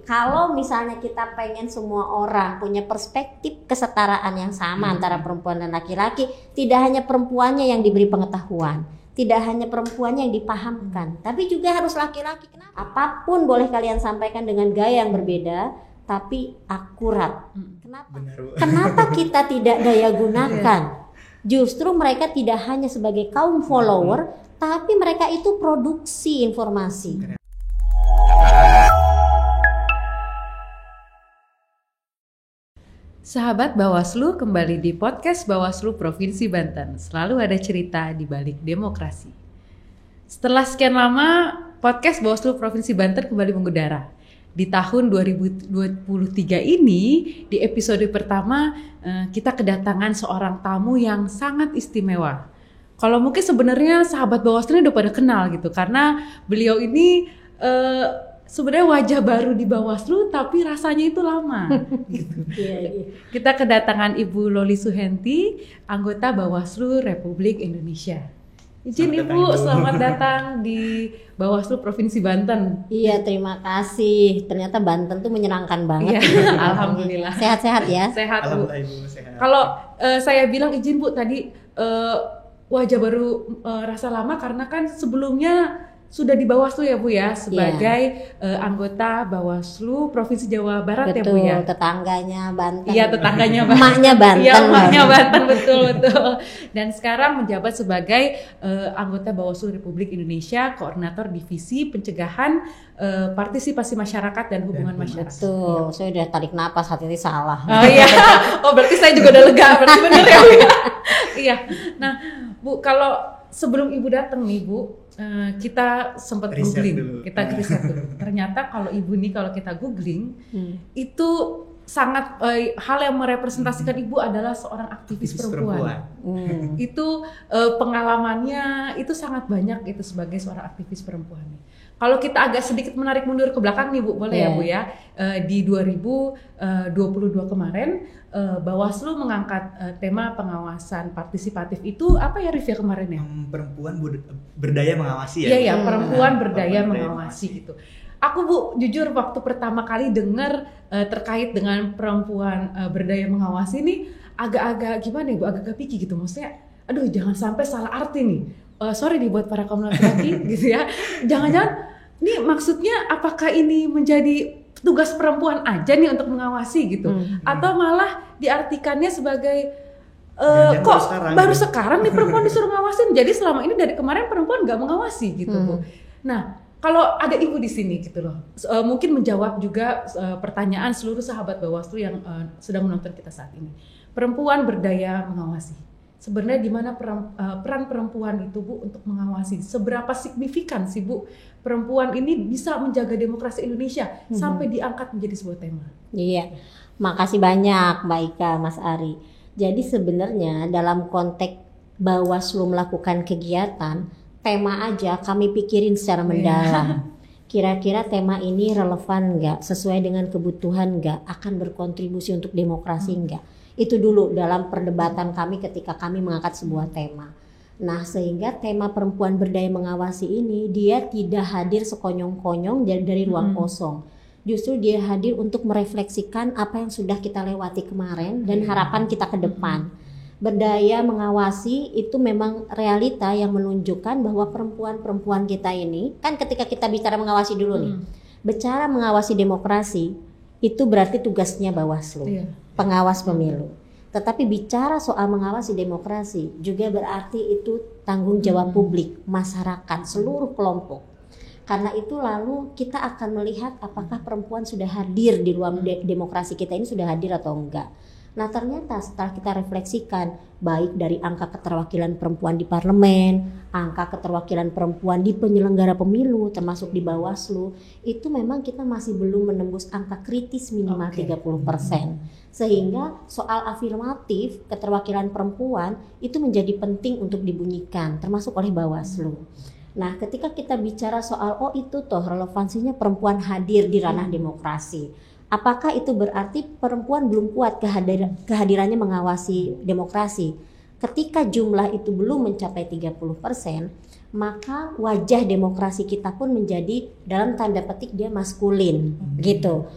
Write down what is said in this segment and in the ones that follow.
Kalau misalnya kita pengen semua orang punya perspektif kesetaraan yang sama antara perempuan dan laki-laki, tidak hanya perempuannya yang diberi pengetahuan, tidak hanya perempuannya yang dipahamkan, tapi juga harus laki-laki. Kenapa? Apapun boleh kalian sampaikan dengan gaya yang berbeda, tapi akurat. Kenapa? Kenapa kita tidak daya gunakan? Justru mereka tidak hanya sebagai kaum follower, tapi mereka itu produksi informasi. Sahabat Bawaslu, kembali di podcast Bawaslu Provinsi Banten. Selalu ada cerita di balik demokrasi. Setelah sekian lama, podcast Bawaslu Provinsi Banten kembali mengudara. Di tahun 2023 ini, di episode pertama, kita kedatangan seorang tamu yang sangat istimewa. Kalau mungkin sebenarnya sahabat Bawaslu ini udah pada kenal gitu, karena beliau ini sebenarnya wajah baru di Bawaslu, tapi rasanya itu lama. Gitu. Kita kedatangan Ibu Loli Suhenti, anggota Bawaslu Republik Indonesia. Izin Ibu, selamat datang di Bawaslu Provinsi Banten. Iya, terima kasih. Ternyata Banten tuh menyenangkan banget. Iya, alhamdulillah. Sehat-sehat ya? Sehat Bu. Ibu, sehat. Kalau saya bilang izin Bu tadi wajah baru rasa lama karena kan sebelumnya sudah di Bawaslu ya Bu ya, sebagai anggota Bawaslu Provinsi Jawa Barat. Betul, ya Bu ya. Tetangganya Banten. Iya, tetangganya Banten. Emaknya Banten. Iya, emaknya Banten, betul. Dan sekarang menjabat sebagai anggota Bawaslu Republik Indonesia, Koordinator Divisi Pencegahan Partisipasi Masyarakat dan Hubungan Masyarakat. Betul, saya udah tarik napas, hati ini salah. Oh iya, berarti saya juga udah lega, berarti bener ya Bu ya. Iya, nah Bu, kalau sebelum Ibu datang nih Bu, kita sempat googling, kita riset dulu. Ternyata kalau Ibu nih, kalau kita googling, itu sangat hal yang merepresentasikan Ibu adalah seorang aktivis perempuan. Itu pengalamannya itu sangat banyak itu sebagai seorang aktivis perempuan. Kalau kita agak sedikit menarik mundur ke belakang nih Bu, boleh ya Bu ya? Di 2022 kemarin Bawaslu mengangkat tema pengawasan partisipatif itu apa ya Rif ya kemarin ya? Perempuan berdaya mengawasi ya? Iya, perempuan berdaya mengawasi gitu. Aku Bu, jujur waktu pertama kali dengar terkait dengan perempuan berdaya mengawasi nih agak-agak gimana ya Bu, agak-agak picky gitu. Maksudnya, aduh jangan sampai salah arti nih. Sorry nih buat para kaum laki-laki gitu ya. Jangan-jangan nih maksudnya apakah ini menjadi tugas perempuan aja nih untuk mengawasi gitu, atau malah diartikannya sebagai kok baru sekarang nih perempuan disuruh ngawasin, jadi selama ini dari kemarin perempuan nggak mengawasi gitu Bu. Nah kalau ada Ibu di sini gitu loh, mungkin menjawab juga pertanyaan seluruh sahabat Bawaslu yang sedang menonton kita saat ini. Perempuan berdaya mengawasi. Sebenarnya di mana peran perempuan itu Bu untuk mengawasi? Seberapa signifikan sih Bu perempuan ini bisa menjaga demokrasi Indonesia sampai diangkat menjadi sebuah tema? Iya, makasih banyak Mbak Ika, Mas Ari. Jadi sebenarnya dalam konteks Bawaslu melakukan kegiatan, tema aja kami pikirin secara mendalam. Kira-kira tema ini relevan nggak? Sesuai dengan kebutuhan nggak? Akan berkontribusi untuk demokrasi nggak? Itu dulu dalam perdebatan kami ketika kami mengangkat sebuah tema. Nah, sehingga tema perempuan berdaya mengawasi ini dia tidak hadir sekonyong-konyong dari ruang kosong. Justru dia hadir untuk merefleksikan apa yang sudah kita lewati kemarin dan harapan kita ke depan. Berdaya mengawasi itu memang realita yang menunjukkan bahwa perempuan-perempuan kita ini, kan ketika kita bicara mengawasi dulu nih, bicara mengawasi demokrasi, itu berarti tugasnya Bawaslu, pengawas pemilu. Tetapi bicara soal mengawasi demokrasi juga berarti itu tanggung jawab publik, masyarakat, seluruh kelompok. Karena itu lalu kita akan melihat apakah perempuan sudah hadir di ruang demokrasi kita ini, sudah hadir atau enggak. Nah ternyata setelah kita refleksikan baik dari angka keterwakilan perempuan di parlemen, angka keterwakilan perempuan di penyelenggara pemilu termasuk di Bawaslu, itu memang kita masih belum menembus angka kritis minimal 30%. Sehingga soal afirmatif keterwakilan perempuan itu menjadi penting untuk dibunyikan termasuk oleh Bawaslu. Nah ketika kita bicara soal itu toh relevansinya perempuan hadir di ranah demokrasi. Apakah itu berarti perempuan belum kuat kehadirannya mengawasi demokrasi? Ketika jumlah itu belum mencapai 30%, maka wajah demokrasi kita pun menjadi dalam tanda petik dia maskulin gitu.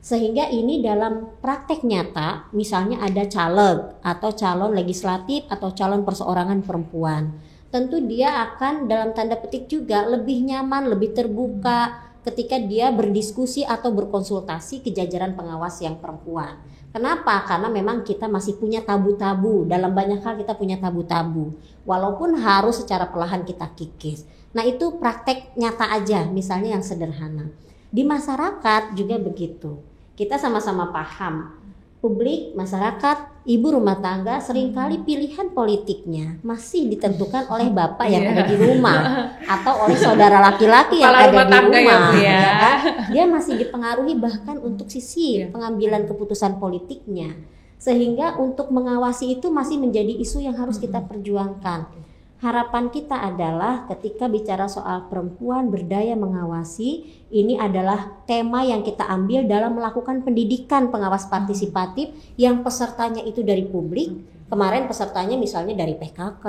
Sehingga ini dalam praktek nyata, misalnya ada caleg atau calon legislatif atau calon perseorangan perempuan, tentu dia akan dalam tanda petik juga lebih nyaman, lebih terbuka ketika dia berdiskusi atau berkonsultasi ke jajaran pengawas yang perempuan. Kenapa? Karena memang kita masih punya tabu-tabu, dalam banyak hal kita punya tabu-tabu, walaupun harus secara perlahan kita kikis. Nah itu praktek nyata aja, misalnya yang sederhana. Di masyarakat juga begitu, kita sama-sama paham, publik, masyarakat, ibu rumah tangga seringkali pilihan politiknya masih ditentukan oleh bapak yang ada di rumah atau oleh saudara laki-laki yang ada di rumah, ya kan? Dia masih dipengaruhi bahkan untuk sisi pengambilan keputusan politiknya, sehingga untuk mengawasi itu masih menjadi isu yang harus kita perjuangkan. Harapan kita adalah ketika bicara soal perempuan berdaya mengawasi, ini adalah tema yang kita ambil dalam melakukan pendidikan pengawas partisipatif yang pesertanya itu dari publik. Kemarin pesertanya misalnya dari PKK,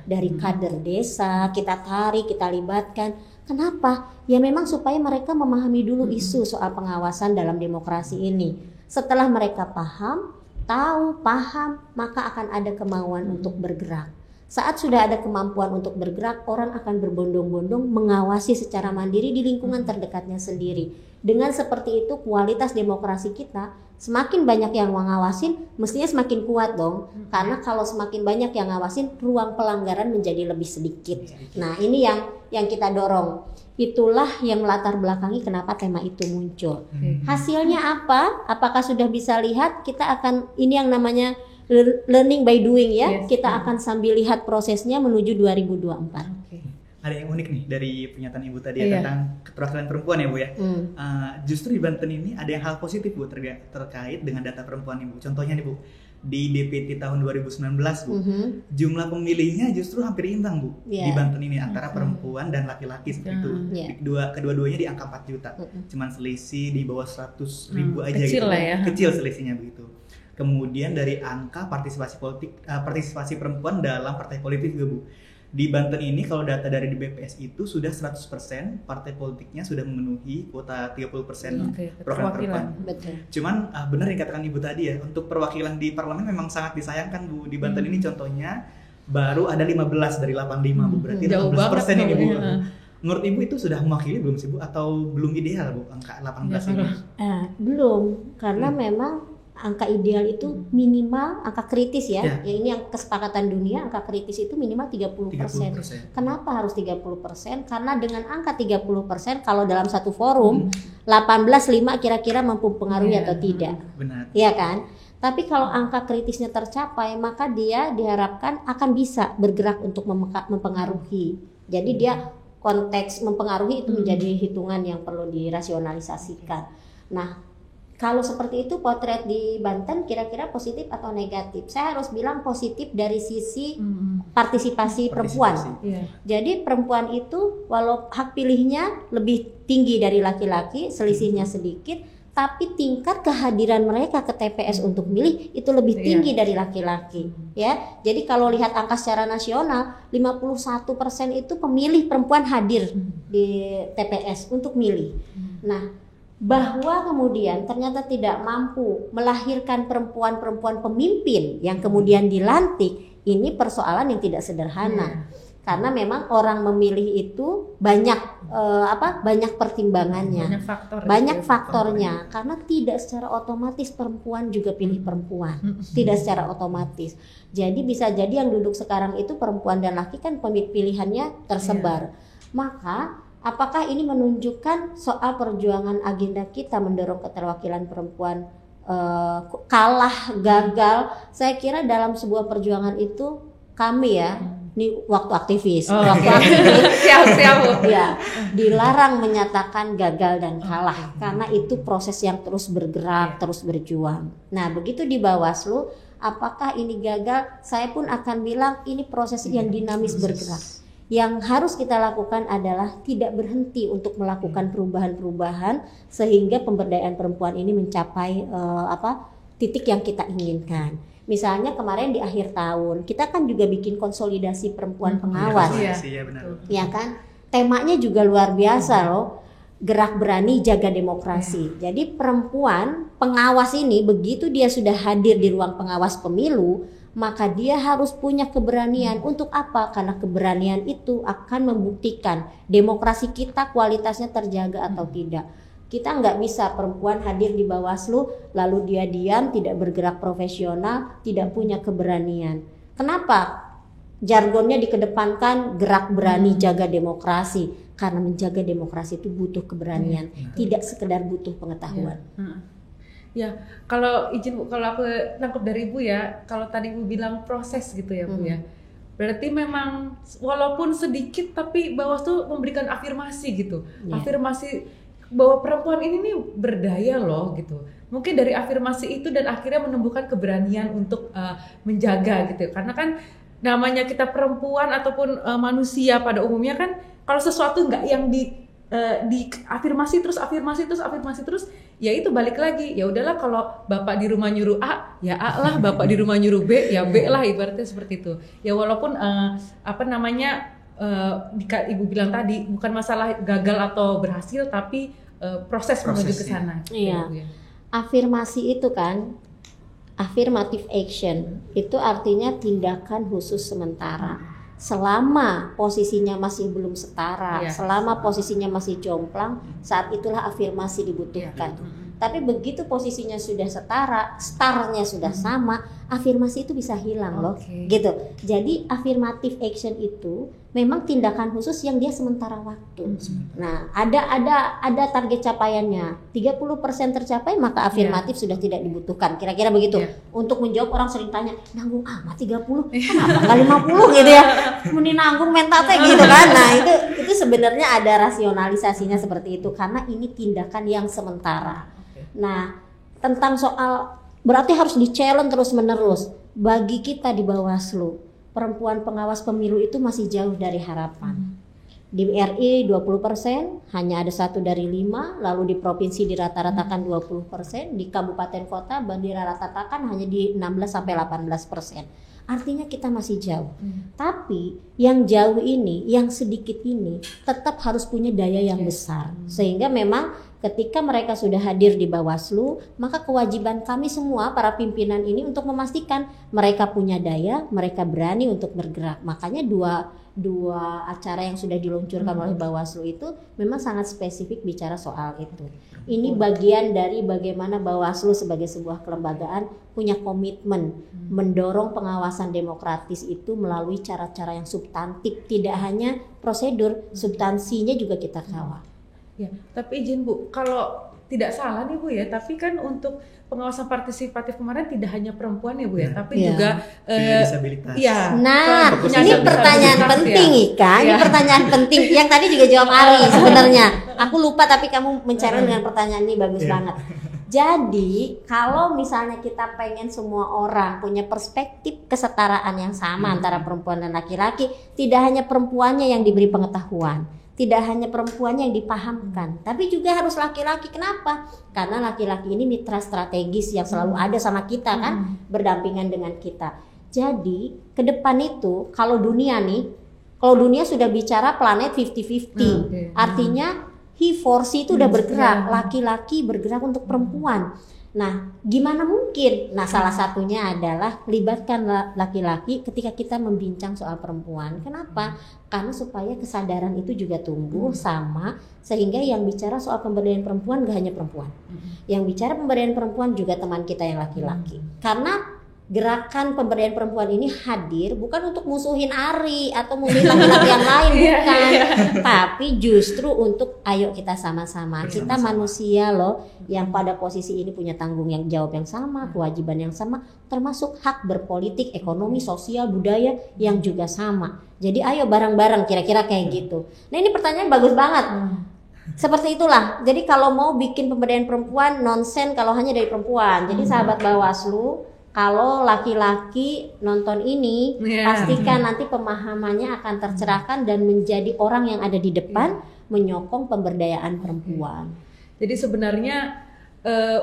dari kader desa, kita tarik, kita libatkan. Kenapa? Ya memang supaya mereka memahami dulu isu soal pengawasan dalam demokrasi ini. Setelah mereka paham, maka akan ada kemauan untuk bergerak. Saat sudah ada kemampuan untuk bergerak, orang akan berbondong-bondong mengawasi secara mandiri di lingkungan terdekatnya sendiri. Dengan seperti itu kualitas demokrasi kita, semakin banyak yang mengawasin, mestinya semakin kuat dong. Karena kalau semakin banyak yang ngawasin, ruang pelanggaran menjadi lebih sedikit. Nah ini yang kita dorong. Itulah yang melatar belakangi kenapa tema itu muncul. Hasilnya apa? Apakah sudah bisa lihat? Kita akan, ini yang namanya learning by doing ya. Kita akan sambil lihat prosesnya menuju 2024. Ada yang unik nih dari pernyataan Ibu tadi ya, tentang keterwakilan perempuan ya Bu ya. Justru di Banten ini ada yang hal positif Bu terkait dengan data perempuan Ibu. Contohnya nih Bu, di DPT tahun 2019 Bu, jumlah pemilihnya justru hampir imbang Bu di Banten ini antara perempuan dan laki-laki seperti itu. Kedua-duanya di angka 4 juta. Cuman selisih di bawah 100.000 aja kecil gitu. Lah ya. Kecil selisihnya begitu. Kemudian dari angka partisipasi perempuan dalam partai politik juga Bu. Di Banten ini kalau data dari di BPS itu sudah 100% partai politiknya sudah memenuhi kuota 30% program perempuan. Betul. Cuman benar yang katakan Ibu tadi ya, untuk perwakilan di parlemen memang sangat disayangkan Bu. Di Banten ini contohnya baru ada 15 dari 85 Bu. Berarti 15% ini Bu. Menurut Ibu itu sudah mewakili belum sih Bu? Atau belum ideal Bu angka 18 ini? Belum, karena memang angka ideal itu minimal, angka kritis ya. Ya ini yang kesepakatan dunia, angka kritis itu minimal 30%. Kenapa harus 30%? Karena dengan angka 30% kalau dalam satu forum 18,5 kira-kira mampu pengaruhi atau tidak. Benar. Iya kan? Tapi kalau angka kritisnya tercapai, maka dia diharapkan akan bisa bergerak untuk mempengaruhi. Jadi dia konteks mempengaruhi itu menjadi hitungan yang perlu dirasionalisasikan. Nah, kalau seperti itu potret di Banten kira-kira positif atau negatif? Saya harus bilang positif dari sisi partisipasi perempuan. Jadi perempuan itu walau hak pilihnya lebih tinggi dari laki-laki, selisihnya sedikit, tapi tingkat kehadiran mereka ke TPS untuk milih itu lebih tinggi dari laki-laki. Ya, jadi kalau lihat angka secara nasional, 51% itu pemilih perempuan hadir di TPS untuk milih. Nah, bahwa kemudian ternyata tidak mampu melahirkan perempuan-perempuan pemimpin yang kemudian dilantik, ini persoalan yang tidak sederhana. Karena memang orang memilih itu banyak pertimbangannya, banyak faktornya. Karena tidak secara otomatis perempuan juga pilih perempuan, tidak secara otomatis. Jadi bisa jadi yang duduk sekarang itu perempuan dan laki kan pilihannya tersebar. Maka apakah ini menunjukkan soal perjuangan agenda kita mendorong keterwakilan perempuan kalah, gagal? Saya kira dalam sebuah perjuangan itu kami ya, ini waktu aktivis, siap, ya, dilarang menyatakan gagal dan kalah karena itu proses yang terus bergerak, terus berjuang. Nah, begitu di Bawaslu, apakah ini gagal? Saya pun akan bilang ini proses yang dinamis bergerak. Yang harus kita lakukan adalah tidak berhenti untuk melakukan perubahan-perubahan sehingga pemberdayaan perempuan ini mencapai titik yang kita inginkan. Misalnya kemarin di akhir tahun kita kan juga bikin konsolidasi perempuan pengawas, Iya, benar. ya kan? Temanya juga luar biasa loh. Gerak berani jaga demokrasi. Jadi perempuan pengawas ini begitu dia sudah hadir di ruang pengawas pemilu, maka dia harus punya keberanian. Untuk apa? Karena keberanian itu akan membuktikan demokrasi kita kualitasnya terjaga atau tidak. Kita nggak bisa perempuan hadir di Bawaslu lalu dia diam, tidak bergerak profesional, tidak punya keberanian. Kenapa? Jargonnya dikedepankan gerak berani jaga demokrasi. Karena menjaga demokrasi itu butuh keberanian, tidak sekedar butuh pengetahuan. Ya, kalau izin Bu, kalau aku nangkep dari Ibu ya, kalau tadi Ibu bilang proses gitu ya Bu ya. Berarti memang walaupun sedikit tapi Bawaslu memberikan afirmasi gitu. Afirmasi bahwa perempuan ini nih berdaya loh gitu. Mungkin dari afirmasi itu dan akhirnya menumbuhkan keberanian untuk menjaga gitu. Karena kan namanya kita perempuan ataupun manusia pada umumnya kan kalau sesuatu nggak yang di afirmasi terus ya itu balik lagi, ya udahlah kalau bapak di rumah nyuruh A ya A lah, bapak di rumah nyuruh B ya B lah, ibaratnya seperti itu ya. Walaupun Ibu bilang tadi bukan masalah gagal atau berhasil tapi proses menuju ke sana. Iya. Afirmasi itu kan affirmative action itu artinya tindakan khusus sementara. Selama posisinya masih belum setara, selama posisinya masih jomplang, saat itulah afirmasi dibutuhkan. Tapi begitu posisinya sudah setara, startnya sudah sama, afirmasi itu bisa hilang loh, gitu. Jadi affirmative action itu memang tindakan khusus yang dia sementara waktu. Nah, ada target capaiannya. 30% tercapai maka afirmatif sudah tidak dibutuhkan. Kira-kira begitu. Untuk menjawab orang sering tanya, nanggung amat 30, kenapa enggak 50 gitu ya? Mending nanggung mentate gitu kan. Nah, itu sebenarnya ada rasionalisasinya seperti itu karena ini tindakan yang sementara. Nah, tentang soal berarti harus di-challenge terus-menerus. Bagi kita di Bawaslu, perempuan pengawas pemilu itu masih jauh dari harapan. Di RI 20%, hanya ada 1 dari 5, lalu di provinsi dirata-ratakan 20%, di kabupaten kota dirata-ratakan hanya di 16-18%. Artinya kita masih jauh. Tapi yang jauh ini, yang sedikit ini tetap harus punya daya yang besar. Sehingga memang ketika mereka sudah hadir di Bawaslu, maka kewajiban kami semua para pimpinan ini untuk memastikan mereka punya daya, mereka berani untuk bergerak. Makanya dua acara yang sudah diluncurkan oleh Bawaslu itu memang sangat spesifik bicara soal itu. Ini bagian dari bagaimana Bawaslu sebagai sebuah kelembagaan punya komitmen mendorong pengawasan demokratis itu melalui cara-cara yang substantif, tidak hanya prosedur, substansinya juga kita kawal. Ya, tapi izin Bu, kalau tidak salah nih Bu ya, tapi kan untuk pengawasan partisipatif kemarin tidak hanya perempuan ya Bu ya, tapi juga disabilitas. Ya. Nah, ini pertanyaan penting kan? Ini pertanyaan penting. Yang tadi juga jawab Ari sebenarnya. Aku lupa tapi kamu mencari dengan pertanyaan ini bagus banget. Jadi, kalau misalnya kita pengen semua orang punya perspektif kesetaraan yang sama antara perempuan dan laki-laki, tidak hanya perempuannya yang diberi pengetahuan, tidak hanya perempuannya yang dipahamkan, tapi juga harus laki-laki. Kenapa? Karena laki-laki ini mitra strategis yang selalu ada sama kita kan, berdampingan dengan kita. Jadi ke depan itu kalau dunia sudah bicara planet 50-50, artinya he-for-she itu udah bergerak, laki-laki bergerak untuk perempuan. Nah, gimana mungkin? Nah, salah satunya adalah libatkan laki-laki ketika kita membincang soal perempuan. Kenapa? Karena supaya kesadaran itu juga tumbuh sama, sehingga yang bicara soal pemberdayaan perempuan gak hanya perempuan. Yang bicara pemberdayaan perempuan juga teman kita yang laki-laki. Karena gerakan pemberdayaan perempuan ini hadir bukan untuk musuhin Ari atau musuhin laki-laki yang lain, bukan. Tapi justru untuk ayo kita sama-sama. Kita manusia loh yang pada posisi ini punya tanggung jawab yang sama, kewajiban yang sama, termasuk hak berpolitik, ekonomi, sosial, budaya yang juga sama. Jadi ayo bareng-bareng, kira-kira kayak gitu. Nah, ini pertanyaan bagus banget. Seperti itulah. Jadi kalau mau bikin pemberdayaan perempuan nonsen kalau hanya dari perempuan. Jadi sahabat Bawaslu, kalau laki-laki nonton ini, pastikan nanti pemahamannya akan tercerahkan dan menjadi orang yang ada di depan menyokong pemberdayaan perempuan. Jadi sebenarnya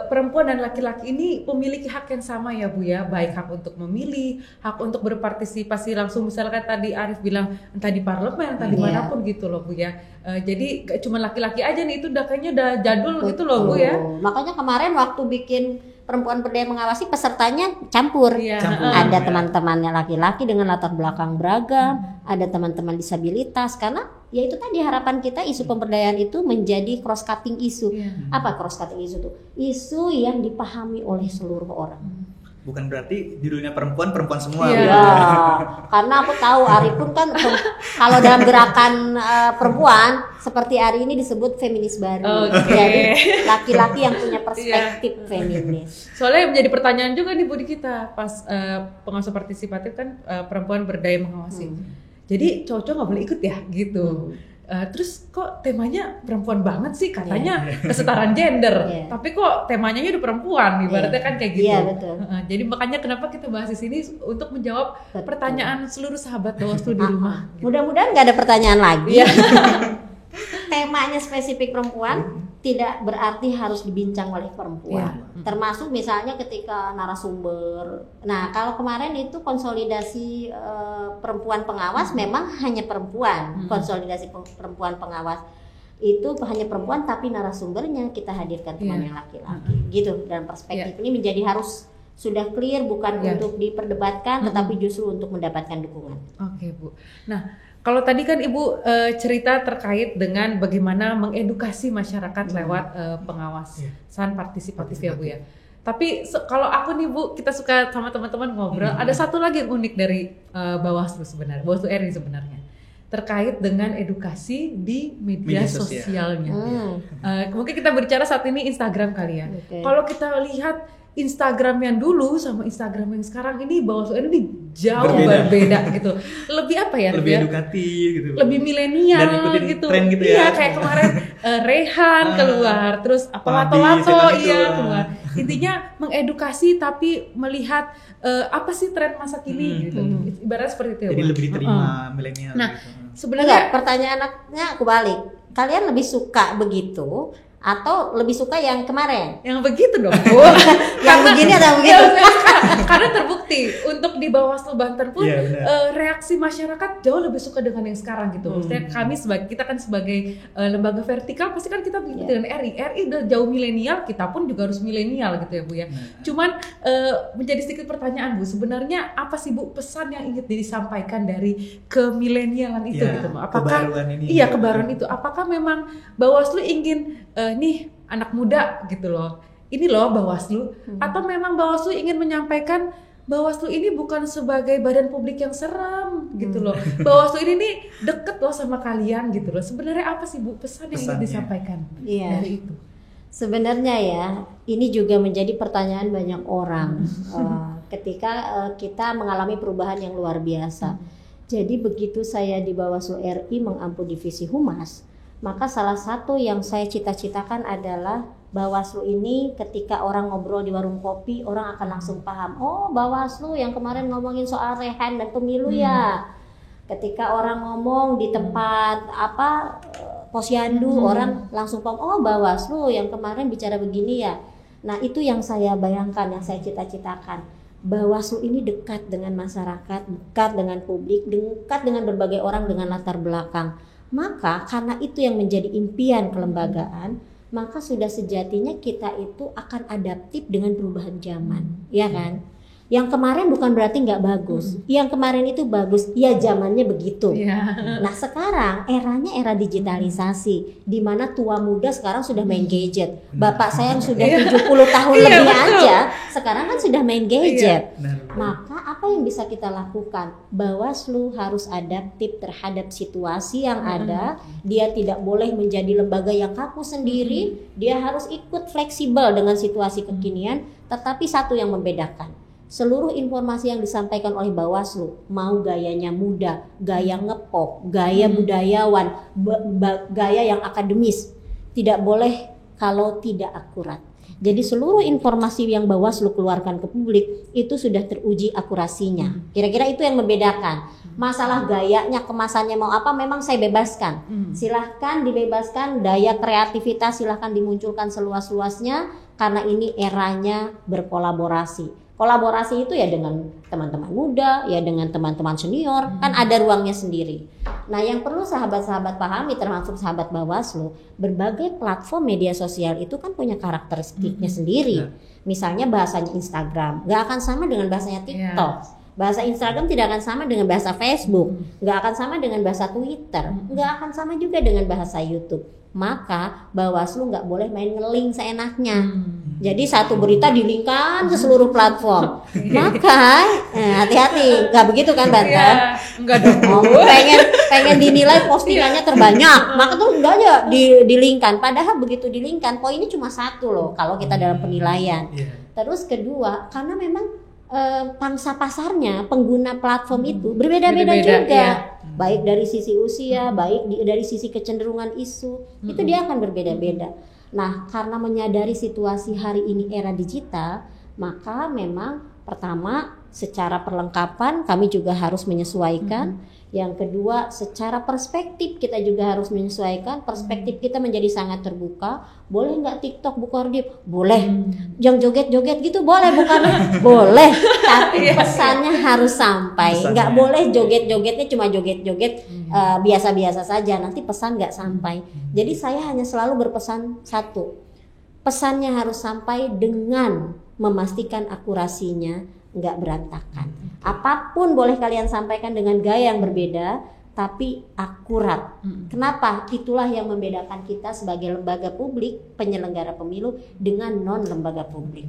perempuan dan laki-laki ini memiliki hak yang sama ya Bu ya, baik hak untuk memilih, hak untuk berpartisipasi langsung, misalkan tadi Arif bilang entah di parlemen, entah dimanapun gitu loh Bu ya. Jadi gak cuma laki-laki aja nih, itu kayaknya udah jadul gitu loh Bu ya. Makanya kemarin waktu bikin perempuan berdaya mengawasi pesertanya campur. Campur. Ada teman-temannya laki-laki dengan latar belakang beragam, ada teman-teman disabilitas, karena ya itu tadi harapan kita isu pemberdayaan itu menjadi cross cutting isu. Apa cross cutting isu itu? Isu yang dipahami oleh seluruh orang. Bukan berarti judulnya perempuan semua. Ya, karena aku tahu Ari pun kan kalau dalam gerakan perempuan seperti Ari ini disebut feminis baru. Jadi laki-laki yang punya perspektif feminis. Soalnya menjadi pertanyaan juga nih Bu di kita pas pengawas partisipatif kan perempuan berdaya mengawasi. Jadi cowok nggak boleh ikut ya gitu. Terus kok temanya perempuan banget sih, katanya kesetaraan gender, tapi kok temanya udah perempuan, ibaratnya kan kayak gitu. Betul. Jadi makanya kenapa kita bahas di sini untuk menjawab pertanyaan seluruh sahabat Bawaslu di rumah. Mudah-mudahan nggak ada pertanyaan lagi. Temanya spesifik perempuan tidak berarti harus dibincang oleh perempuan. Termasuk misalnya ketika narasumber. Nah, kalau kemarin itu konsolidasi perempuan pengawas memang hanya perempuan. Konsolidasi perempuan pengawas itu hanya perempuan, tapi narasumbernya kita hadirkan teman yang laki-laki. Gitu, dan perspektif ini menjadi harus sudah clear, bukan untuk diperdebatkan, tetapi justru untuk mendapatkan dukungan. Oke Bu. Nah, kalau tadi kan Ibu cerita terkait dengan bagaimana mengedukasi masyarakat lewat pengawasan partisipatif ya Bu ya. Tapi kalau aku nih Bu, kita suka sama teman-teman ngobrol, ada satu lagi yang unik dari Bawaslu sebenarnya, Bawaslu RI sebenarnya, terkait dengan edukasi di media sosialnya. Mungkin kita berbicara saat ini Instagram kali ya. Kalau kita lihat Instagram yang dulu sama Instagram yang sekarang ini, Bawaslu ini jauh berbeda gitu. Lebih apa ya? Lebih edukatif gitu. Lebih milenial dan ikutin gitu. Tren gitu ya. Iya, kayak kemarin Rehan keluar, terus apa Lato-Lato keluar. Intinya mengedukasi tapi melihat apa sih tren masa kini gitu. Ibaratnya seperti itu ya. Jadi lebih diterima milenial Nah, gitu. sebenarnya pertanyaannya aku balik. Kalian lebih suka begitu atau lebih suka yang kemarin? Yang begitu dong. Yang begini atau begitu? Karena terbukti untuk di Bawaslu Banten pun reaksi masyarakat jauh lebih suka dengan yang sekarang gitu. Maksudnya kita kan sebagai lembaga vertikal pasti kan kita begitu dengan RI udah jauh milenial, kita pun juga harus milenial gitu ya Bu ya. Cuman menjadi sedikit pertanyaan Bu, sebenarnya apa sih Bu pesan yang ingin disampaikan dari kemilenialan itu gitu? Apakah kebaruan itu? Apakah memang Bawaslu ingin nih anak muda gitu loh, ini loh Bawaslu, atau memang Bawaslu ingin menyampaikan Bawaslu ini bukan sebagai badan publik yang seram gitu loh, Bawaslu ini nih deket loh sama kalian gitu loh. Sebenarnya apa sih Bu pesan yang ingin disampaikan dari itu? Sebenarnya ya ini juga menjadi pertanyaan banyak orang ketika kita mengalami perubahan yang luar biasa. Jadi begitu saya di Bawaslu RI mengampu divisi Humas, maka salah satu yang saya cita-citakan adalah Bawaslu ini ketika orang ngobrol di warung kopi, orang akan langsung paham, oh Bawaslu yang kemarin ngomongin soal rehan dan pemilu ya. Ketika orang ngomong di tempat posyandu, orang langsung paham, oh Bawaslu yang kemarin bicara begini ya. Nah itu yang saya bayangkan, yang saya cita-citakan. Bawaslu ini dekat dengan masyarakat, dekat dengan publik, dekat dengan berbagai orang dengan latar belakang. Maka karena itu yang menjadi impian kelembagaan, maka sudah sejatinya kita itu akan adaptif dengan perubahan zaman, ya kan? Yang kemarin bukan berarti nggak bagus, yang kemarin itu bagus, ya zamannya begitu. Nah sekarang eranya era digitalisasi, di mana tua muda sekarang sudah main gadget. Bapak saya yang sudah 70 tahun lebih aja, sekarang kan sudah main gadget. Maka apa yang bisa kita lakukan? Bawaslu harus adaptif terhadap situasi yang ada. Dia tidak boleh menjadi lembaga yang kaku sendiri. Dia harus ikut fleksibel dengan situasi kekinian. Tetapi satu yang membedakan, seluruh informasi yang disampaikan oleh Bawaslu, mau gayanya muda, gaya ngepop, gaya budayawan, gaya yang akademis, tidak boleh kalau tidak akurat. Jadi seluruh informasi yang Bawaslu keluarkan ke publik itu sudah teruji akurasinya. Kira-kira itu yang membedakan. Masalah gayanya, kemasannya mau apa, memang saya bebaskan. Silahkan dibebaskan, daya kreativitas silahkan dimunculkan seluas-luasnya. karena ini eranya berkolaborasi. Kolaborasi itu ya dengan teman-teman muda, ya dengan teman-teman senior, kan ada ruangnya sendiri. Nah, yang perlu sahabat-sahabat pahami termasuk sahabat Bawaslu, berbagai platform media sosial itu kan punya karakteristiknya sendiri. Misalnya bahasanya Instagram, nggak akan sama dengan bahasanya TikTok. Bahasa Instagram tidak akan sama dengan bahasa Facebook, nggak akan sama dengan bahasa Twitter, nggak akan sama juga dengan bahasa YouTube. Maka Bawaslu nggak boleh main ngeling seenaknya. Jadi satu berita dilingkan ke seluruh platform. Maka hati-hati, nggak begitu kan Banten? Enggak dong. Pengen dinilai postingannya terbanyak, maka tuh enggak aja dilingkan. Padahal begitu dilingkan, poinnya cuma satu loh kalau kita dalam penilaian. Terus kedua, karena memang pangsa pasarnya, pengguna platform itu berbeda-beda juga. Baik dari sisi usia, baik dari sisi kecenderungan isu, itu dia akan berbeda-beda. Nah, karena menyadari situasi hari ini era digital, maka memang pertama secara perlengkapan kami juga harus menyesuaikan. Yang kedua, secara perspektif kita juga harus menyesuaikan. Perspektif kita menjadi sangat terbuka. Boleh nggak TikTok Bu Kordip? Boleh. Yang joget-joget gitu boleh bukan? Boleh. Tapi pesannya harus sampai. Nggak boleh joget-jogetnya cuma joget-joget biasa-biasa saja. Nanti pesan nggak sampai. Jadi saya hanya selalu berpesan satu. Pesannya harus sampai dengan memastikan akurasinya nggak berantakan. Apapun boleh kalian sampaikan dengan gaya yang berbeda, tapi akurat. Kenapa? Itulah yang membedakan kita sebagai lembaga publik, penyelenggara pemilu dengan non lembaga publik.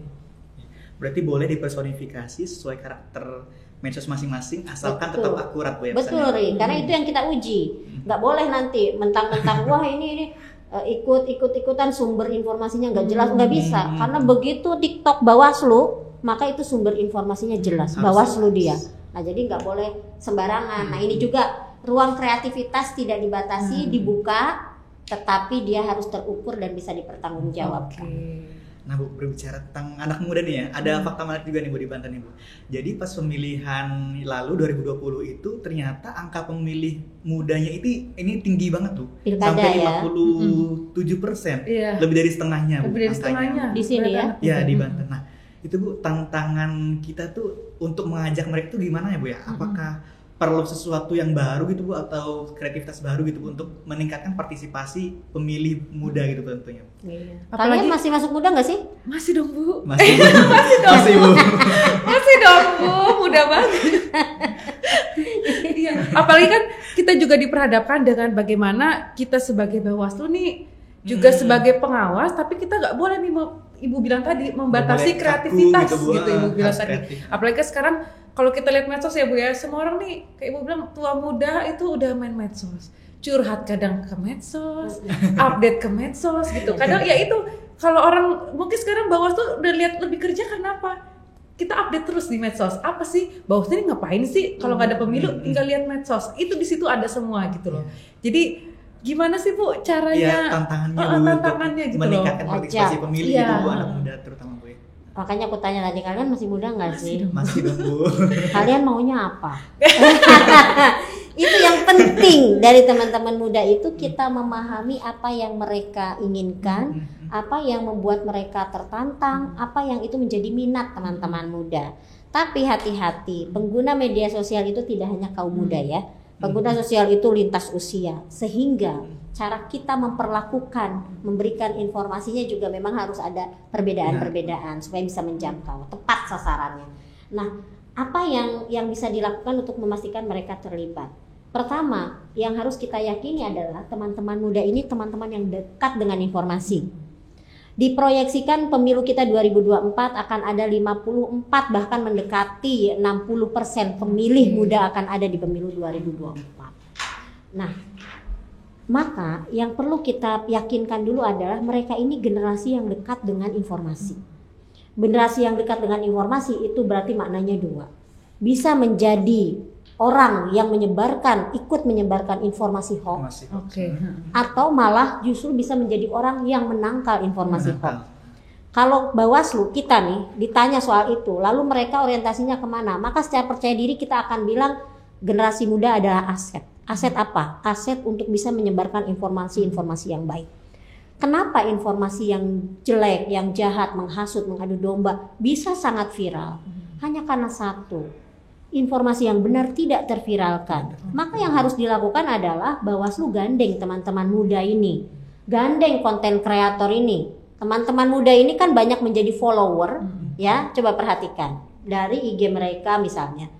Berarti boleh dipersonifikasi sesuai karakter medsos masing-masing, asalkan tetap akurat Bu ya. Betul, karena itu yang kita uji. Nggak boleh nanti mentang-mentang wah ini ikut-ikutan sumber informasinya nggak jelas, nggak bisa. Karena begitu TikTok Bawaslu, maka itu sumber informasinya jelas, Bawaslu dia. Nah, jadi nggak boleh sembarangan. Nah, ini juga ruang kreativitas tidak dibatasi, dibuka, tetapi dia harus terukur dan bisa dipertanggungjawabkan. Nah Bu, berbicara tentang anak muda nih ya, ada fakta menarik juga nih Bu di Banten nih Bu. Jadi pas pemilihan lalu 2020 itu ternyata angka pemilih mudanya ini tinggi banget tuh. Pilkada sampai ya? 57%, lebih dari setengahnya Bu. Lebih dari setengahnya di sini ya? Ya di Banten. Nah itu Bu, tantangan kita tuh untuk mengajak mereka tuh gimana ya Bu ya? Apakah perlu sesuatu yang baru gitu Bu, atau kreativitas baru gitu Bu untuk meningkatkan partisipasi pemilih muda gitu tentunya? Iya. Apalagi Kalian masih masuk muda nggak sih? masih dong Bu. Masih Bu. Masih dong Bu, mudah banget. Iya. Apalagi kan kita juga diperhadapkan dengan bagaimana kita sebagai Bawaslu nih juga sebagai pengawas, tapi kita nggak boleh nih Ibu bilang tadi membatasi kreativitas gitu Ibu bilang tadi. Apalagi sekarang kalau kita lihat medsos ya Bu ya, semua orang nih kayak Ibu bilang tua muda itu udah main medsos, curhat kadang ke medsos, update ke medsos gitu. Kadang ya itu kalau orang mungkin sekarang Bawaslu udah lihat lebih kerja karena apa? Kita update terus di medsos. Apa sih Bawaslu ini ngapain sih kalau nggak ada pemilu tinggal lihat medsos. Itu di situ ada semua gitu loh. Jadi gimana sih Bu caranya? Tantangannya gitu meningkatkan loh. partisipasi pemilih gitu Bu, anak muda terutama Bu. Makanya aku tanya tadi, kalian masih muda nggak sih? Masih dong Bu. Kalian maunya apa? Itu yang penting dari teman-teman muda itu, kita memahami apa yang mereka inginkan, apa yang membuat mereka tertantang, apa yang itu menjadi minat teman-teman muda. Tapi hati-hati, pengguna media sosial itu tidak hanya kaum muda ya. Pengguna sosial itu lintas usia, sehingga cara kita memperlakukan, memberikan informasinya juga memang harus ada perbedaan-perbedaan supaya bisa menjangkau tepat sasarannya. Nah, apa yang bisa dilakukan untuk memastikan mereka terlibat? Pertama, yang harus kita yakini adalah teman-teman muda ini teman-teman yang dekat dengan informasi. Diproyeksikan pemilu kita 2024 akan ada 54 bahkan mendekati 60% pemilih muda akan ada di pemilu 2024. Nah, maka yang perlu kita yakinkan dulu adalah mereka ini generasi yang dekat dengan informasi. Generasi yang dekat dengan informasi itu berarti maknanya dua. Bisa menjadi orang yang ikut menyebarkan informasi hoax, atau malah justru bisa menjadi orang yang menangkal informasi hoax. Kalau Bawaslu kita nih ditanya soal itu, lalu mereka orientasinya kemana? Maka secara percaya diri kita akan bilang generasi muda adalah aset. Aset apa? Aset untuk bisa menyebarkan informasi-informasi yang baik. Kenapa informasi yang jelek, yang jahat, menghasut, mengadu domba bisa sangat viral? Hanya karena satu, informasi yang benar tidak terviralkan. Maka yang harus dilakukan adalah Bawaslu gandeng teman-teman muda ini, gandeng konten kreator ini. Teman-teman muda ini kan banyak menjadi follower, ya. Coba perhatikan dari IG mereka misalnya,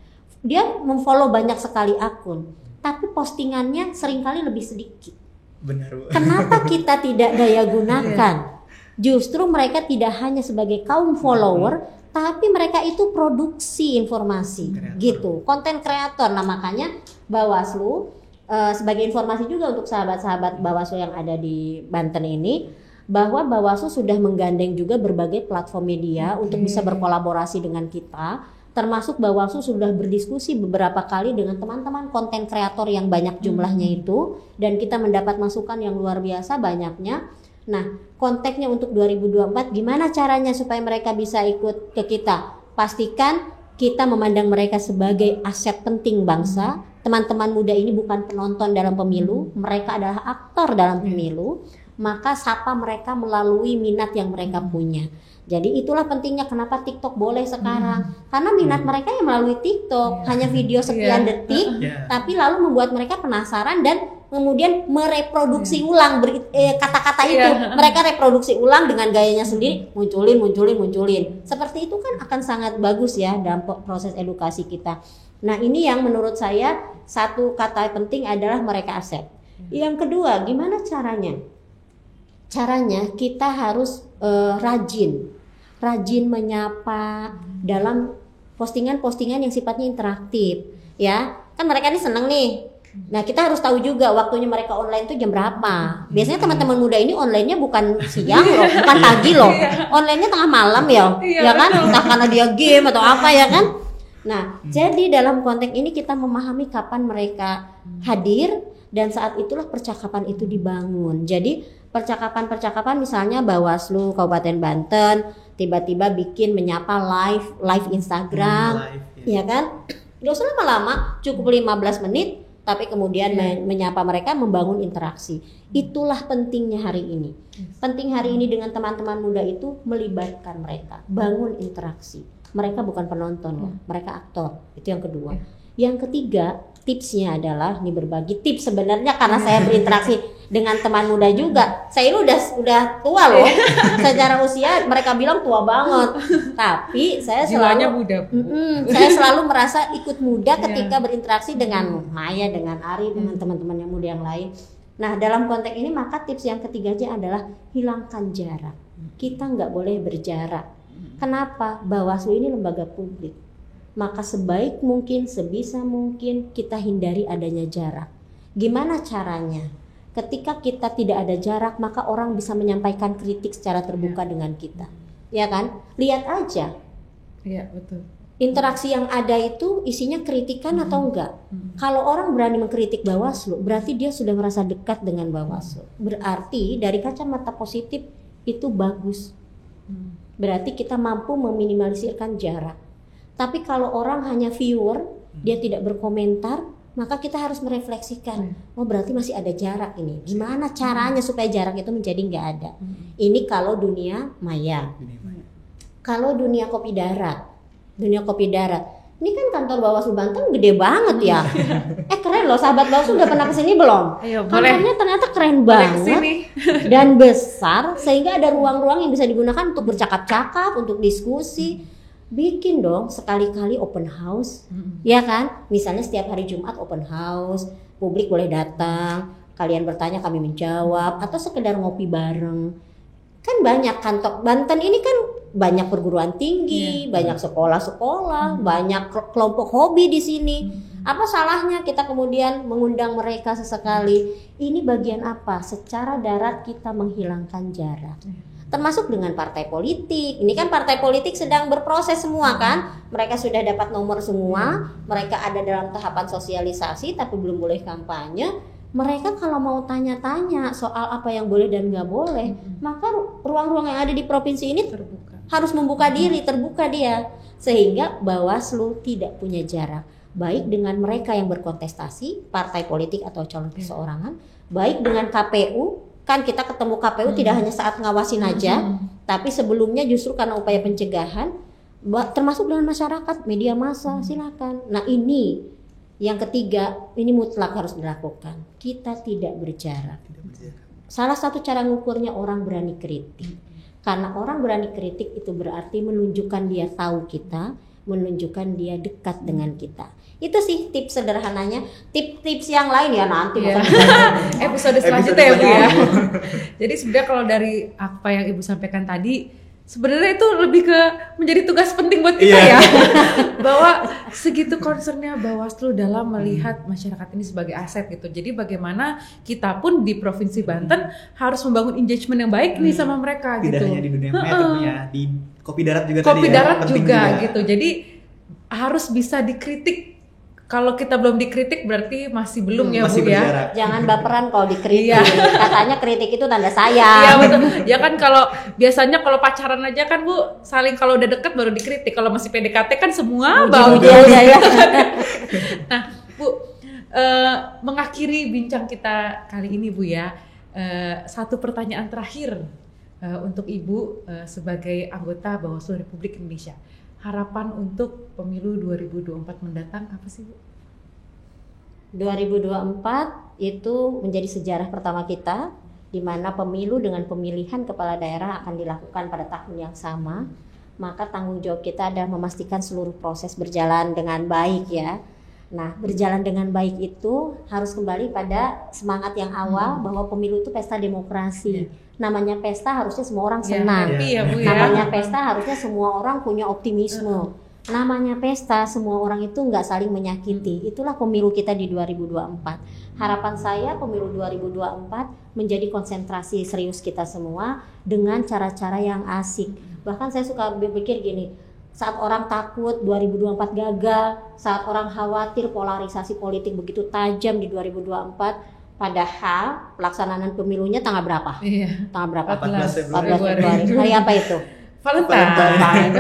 dia memfollow banyak sekali akun, tapi postingannya seringkali lebih sedikit. Benar, Bu. Kenapa kita tidak daya gunakan? Justru mereka tidak hanya sebagai kaum follower, tapi mereka itu produksi informasi, gitu. Konten kreator. Nah makanya Bawaslu sebagai informasi juga untuk sahabat-sahabat Bawaslu yang ada di Banten ini, bahwa Bawaslu sudah menggandeng juga berbagai platform media untuk bisa berkolaborasi dengan kita, termasuk Bawaslu sudah berdiskusi beberapa kali dengan teman-teman konten kreator yang banyak jumlahnya itu, dan kita mendapat masukan yang luar biasa banyaknya. Nah, konteksnya untuk 2024 gimana caranya supaya mereka bisa ikut ke kita? Pastikan kita memandang mereka sebagai aset penting bangsa. Teman-teman muda ini bukan penonton dalam pemilu, mereka adalah aktor dalam pemilu. Maka sapa mereka melalui minat yang mereka punya. Jadi itulah pentingnya kenapa TikTok boleh sekarang. Karena minat mereka yang melalui TikTok, hanya video sekian detik, tapi lalu membuat mereka penasaran dan kemudian mereproduksi ulang kata-kata itu. Mereka reproduksi ulang dengan gayanya sendiri, munculin. Seperti itu kan akan sangat bagus ya dalam proses edukasi kita. Nah ini yang menurut saya satu kata penting adalah mereka aset. Yang kedua, gimana caranya? Caranya kita harus rajin menyapa dalam postingan-postingan yang sifatnya interaktif, ya. Kan mereka ini seneng nih. Nah, kita harus tahu juga waktunya mereka online itu jam berapa. Biasanya teman-teman muda ini online-nya bukan siang loh, bukan pagi loh. Online-nya tengah malam ya. Ya kan? Entah karena dia game atau apa ya kan? Nah, jadi dalam konteks ini kita memahami kapan mereka hadir dan saat itulah percakapan itu dibangun. Jadi percakapan misalnya Bawaslu Kabupaten Banten tiba-tiba bikin menyapa live Instagram, ya kan? Gak usah lama-lama, cukup 15 menit, tapi kemudian menyapa mereka, membangun interaksi. Itulah pentingnya hari ini. Penting hari ini dengan teman-teman muda itu melibatkan mereka, bangun interaksi. Mereka bukan penonton, mereka aktor. Itu yang kedua. Yang ketiga, tipsnya adalah ini berbagi tips sebenarnya karena saya berinteraksi dengan teman muda juga. Saya ini udah tua loh. Secara usia mereka bilang tua banget. Tapi saya saya selalu merasa ikut muda ketika berinteraksi dengan Maya, dengan Ari, dengan teman-teman yang muda yang lain. Nah, dalam konteks ini maka tips yang ketiganya adalah hilangkan jarak. Kita nggak boleh berjarak. Kenapa? Bawaslu ini lembaga publik. Maka sebaik mungkin, sebisa mungkin kita hindari adanya jarak. Gimana caranya? Ketika kita tidak ada jarak, maka orang bisa menyampaikan kritik secara terbuka dengan kita. Ya kan? Lihat aja. Iya, betul. Interaksi yang ada itu isinya kritikan atau enggak? Kalau orang berani mengkritik Bawaslu, berarti dia sudah merasa dekat dengan Bawaslu. Berarti dari kacamata positif itu bagus. Berarti kita mampu meminimalisirkan jarak. Tapi kalau orang hanya viewer, dia tidak berkomentar, maka kita harus merefleksikan, oh berarti masih ada jarak ini. Gimana caranya supaya jarak itu menjadi nggak ada? Ini kalau dunia maya. Kalau dunia kopi darat, ini kan kantor Bawaslu Banten gede banget ya. Keren loh, sahabat Bawaslu udah pernah kesini belum? Kantornya ternyata keren banget dan besar, sehingga ada ruang-ruang yang bisa digunakan untuk bercakap-cakap, untuk diskusi. Bikin dong sekali-kali open house, ya kan? Misalnya setiap hari Jumat open house, publik boleh datang, kalian bertanya kami menjawab, atau sekedar ngopi bareng. Kan banyak kantor Banten ini kan banyak perguruan tinggi, banyak sekolah-sekolah, banyak kelompok hobi di sini. Apa salahnya kita kemudian mengundang mereka sesekali? Ini bagian apa? Secara darat kita menghilangkan jarak. Termasuk dengan partai politik. Ini kan partai politik sedang berproses semua kan. Mereka sudah dapat nomor semua. Mereka ada dalam tahapan sosialisasi tapi belum boleh kampanye. Mereka kalau mau tanya-tanya soal apa yang boleh dan nggak boleh, maka ruang-ruang yang ada di provinsi ini harus membuka diri, terbuka dia. Sehingga Bawaslu tidak punya jarak. Baik dengan mereka yang berkontestasi, partai politik atau calon perseorangan, baik dengan KPU, Kan kita ketemu KPU tidak hanya saat ngawasin aja, tapi sebelumnya justru karena upaya pencegahan, termasuk dengan masyarakat, media massa, silakan. Nah ini yang ketiga, ini mutlak harus dilakukan. Kita tidak berjarak. Salah satu cara ngukurnya orang berani kritik. Karena orang berani kritik itu berarti menunjukkan dia tahu kita, menunjukkan dia dekat dengan kita. Itu sih tips sederhananya. Tips yang lain ya nanti episode selanjutnya ya Bu ya. Jadi sebenarnya kalau dari apa yang Ibu sampaikan tadi, sebenarnya itu lebih ke menjadi tugas penting buat kita ya. Bahwa segitu concernnya Bawaslu dalam melihat masyarakat ini sebagai aset gitu. Jadi bagaimana kita pun di Provinsi Banten harus membangun engagement yang baik nih sama mereka gitu. Tidak hanya di dunia maya tentunya, di Kopi Darat juga Kopi tadi Darat ya, juga gitu. Jadi harus bisa dikritik. Kalau kita belum dikritik berarti masih belum ya masih Bu ya. berjarak. Jangan baperan kalau dikritik. Katanya kritik itu tanda sayang. Iya betul. Ya kan kalau biasanya kalau pacaran aja kan Bu, saling kalau udah deket baru dikritik. Kalau masih PDKT kan semua bagus. Ya. Nah Bu, mengakhiri bincang kita kali ini Bu ya, satu pertanyaan terakhir untuk Ibu sebagai anggota Bawaslu Republik Indonesia. Harapan untuk pemilu 2024 mendatang apa sih Bu? 2024 itu menjadi sejarah pertama kita, di mana pemilu dengan pemilihan kepala daerah akan dilakukan pada tahun yang sama. Maka tanggung jawab kita adalah memastikan seluruh proses berjalan dengan baik ya. Nah, berjalan dengan baik itu harus kembali pada semangat yang awal bahwa pemilu itu pesta demokrasi. Namanya pesta harusnya semua orang senang. Namanya pesta harusnya semua orang punya optimisme. Namanya pesta semua orang itu nggak saling menyakiti. Itulah pemilu kita di 2024. Harapan saya pemilu 2024 menjadi konsentrasi serius kita semua dengan cara-cara yang asik. Bahkan saya suka berpikir gini, saat orang takut 2024 gagal, saat orang khawatir polarisasi politik begitu tajam di 2024, padahal pelaksanaan pemilunya tanggal berapa? Iya. Tanggal berapa? 14 Februari. Hari apa itu? Valentine.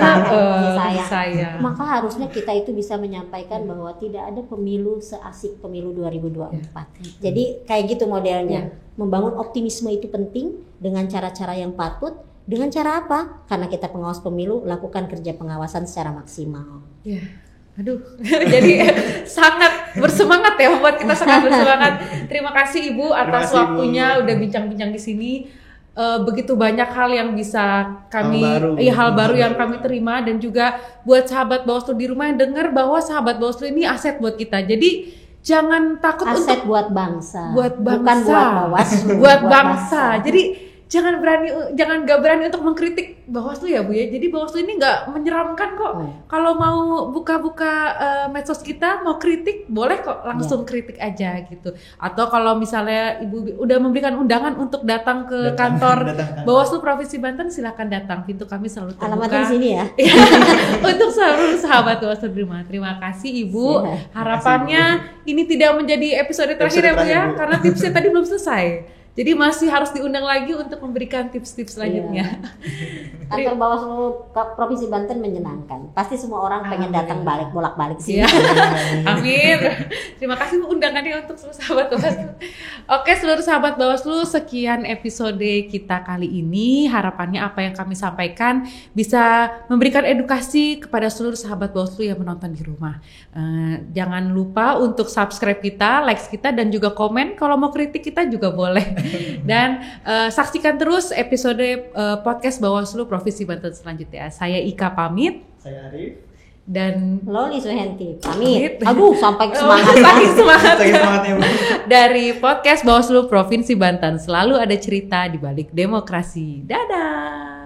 Saya. Maka harusnya kita itu bisa menyampaikan bahwa tidak ada pemilu seasik pemilu 2024. Jadi kayak gitu modelnya. Membangun optimisme itu penting dengan cara-cara yang patut. Dengan cara apa? Karena kita pengawas pemilu, lakukan kerja pengawasan secara maksimal. Ya. Aduh, jadi sangat bersemangat ya, membuat kita sangat bersemangat. Terima kasih Ibu atas waktunya, udah bincang-bincang di sini. Begitu banyak hal yang bisa kami, hal baru yang kami terima, dan juga buat sahabat Bawaslu di rumah yang dengar bahwa sahabat Bawaslu ini aset buat kita. Jadi jangan takut aset untuk buat bangsa, bukan buat Bawaslu, buat bangsa. Jadi jangan nggak berani untuk mengkritik Bawaslu ya Bu ya. Jadi Bawaslu ini nggak menyeramkan kok. Kalau mau buka-buka medsos kita, mau kritik boleh kok, langsung kritik aja gitu. Atau kalau misalnya Ibu udah memberikan undangan untuk datang ke kantor Bawaslu Provinsi Banten, silakan datang. Pintu kami selalu terbuka. Alamatnya di sini ya. Untuk seluruh sahabat Bawaslu di rumah. Terima kasih Ibu. Harapannya ini tidak menjadi episode terakhir ya Bu ya, karena tipsnya tadi belum selesai. Jadi masih harus diundang lagi untuk memberikan tips-tips selanjutnya. Kantor Bawaslu Provinsi Banten menyenangkan. Pasti semua orang pengen datang bolak-balik sih. Amin. Terima kasih undangannya untuk seluruh sahabat Bawaslu. Oke, seluruh sahabat Bawaslu, sekian episode kita kali ini. Harapannya apa yang kami sampaikan bisa memberikan edukasi kepada seluruh sahabat Bawaslu yang menonton di rumah. Jangan lupa untuk subscribe kita, like kita, dan juga komen. Kalau mau kritik kita juga boleh. Dan saksikan terus episode podcast Bawaslu Provinsi Banten selanjutnya. Saya Ika pamit. Saya Arif. Dan Loli Suhenti pamit. Aduh, sampai semangat. Saking semangatnya Bu. Dari podcast Bawaslu Provinsi Banten, selalu ada cerita di balik demokrasi. Dadah.